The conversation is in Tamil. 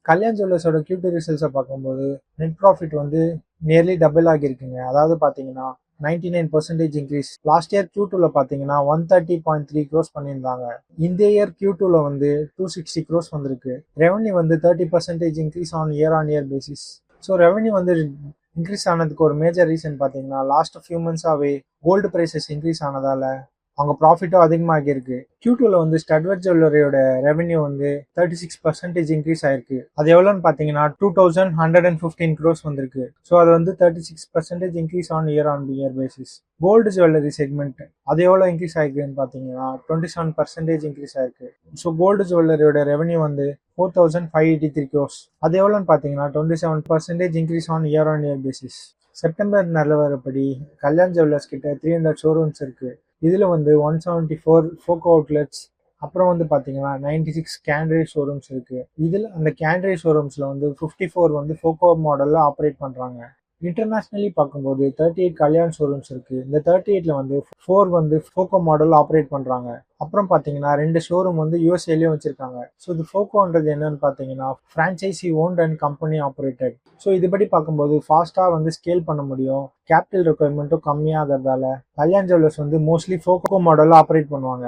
கல்யாண் ஜுவல்லர்ஸோட Q2 ரிசல்ட்ஸை பார்க்கும்போது நெட் ப்ராஃபிட் வந்து நியர்லி டபுள் ஆகியிருக்குங்க. அதாவது பார்த்தீங்கன்னா 99% இன்க்ரீஸ். லாஸ்ட் இயர் Q2ல பார்த்தீங்கன்னா 130.3 க்ரோஸ் பண்ணியிருந்தாங்க. இந்த இயர் Q2ல வந்து 260 க்ரோஸ் வந்திருக்கு. ரெவன்யூ வந்து 30% increase on year basis. So revenue வந்து இன்க்ரீஸ் ஆனதுக்கு ஒரு மேஜர் ரீசன் பார்த்தீங்கன்னா லாஸ்ட் ஃபியூ மந்த்ஸாகவே கோல்டு ப்ரைஸஸ் இன்க்ரீஸ் ஆனதால அவங்க ப்ராஃபிட்டும் அதிகமாக இருக்கு. Q2ல வந்து ஸ்டட்வர்ட் ஜுவல்லரியோட ரெவன்யூ வந்து 36% இன்க்ரீஸ் ஆயிருக்கு. அது எவ்வளோன்னு பார்த்தீங்கன்னா 2115 க்ரோஸ் வந்திருக்கு. ஸோ அது வந்து 36% increase on year basis. Gold jewellery segment அது எவ்வளோ இன்க்ரீஸ் ஆயிருக்குன்னு பார்த்தீங்கன்னா 27% இன்க்ரீஸ் ஆயிருக்கு. ஸோ கோல்டு ஜுவல்லரியோட ரெவன்யூ வந்து 4583 க்ரோஸ். அது எவ்வளோன்னு பார்த்தீங்கன்னா 27% increase on year basis. September நிலவரப்படி கல்யாண் ஜுவல்லர்ஸ் கிட்ட 300 ஷோரூம்ஸ் இருக்கு. இதில் வந்து 174 ஃபோக்கோ அவுட்லெட்ஸ், அப்புறம் வந்து பார்த்தீங்கன்னா 96 கேண்ட்ரே ஷோரூம்ஸ் இருக்கு. இதில் அந்த கேண்ட்ரே ஷோரூம்ஸில் வந்து 54 வந்து ஃபோக்கோ மாடலில் ஆப்ரேட் பண்ணுறாங்க. இன்டர்நேஷ்னலி பார்க்கும்போது 38 கல்யாண் ஷோரூம்ஸ் இருக்கு. இந்த 38ல வந்து 4 வந்து ஃபோக்கோ மாடல் ஆப்ரேட் பண்றாங்க. அப்புறம் பார்த்தீங்கன்னா 2 ஷோரூம் வந்து யூஎஸ்ஏலையும் வச்சிருக்காங்க. ஸோ இது ஃபோக்கோன்றது என்னன்னு பார்த்தீங்கன்னா franchisee owned and company operated. So இதுபடி பார்க்கும்போது ஃபாஸ்ட்டாக வந்து ஸ்கேல் பண்ண முடியும். கேபிட்டல் ரெக்குயர்மெண்ட்டும் கம்மியாகிறதால கல்யாண் ஜுவல்லர்ஸ் வந்து மோஸ்ட்லி ஃபோக்கோ மாடலில் ஆப்ரேட் பண்ணுவாங்க.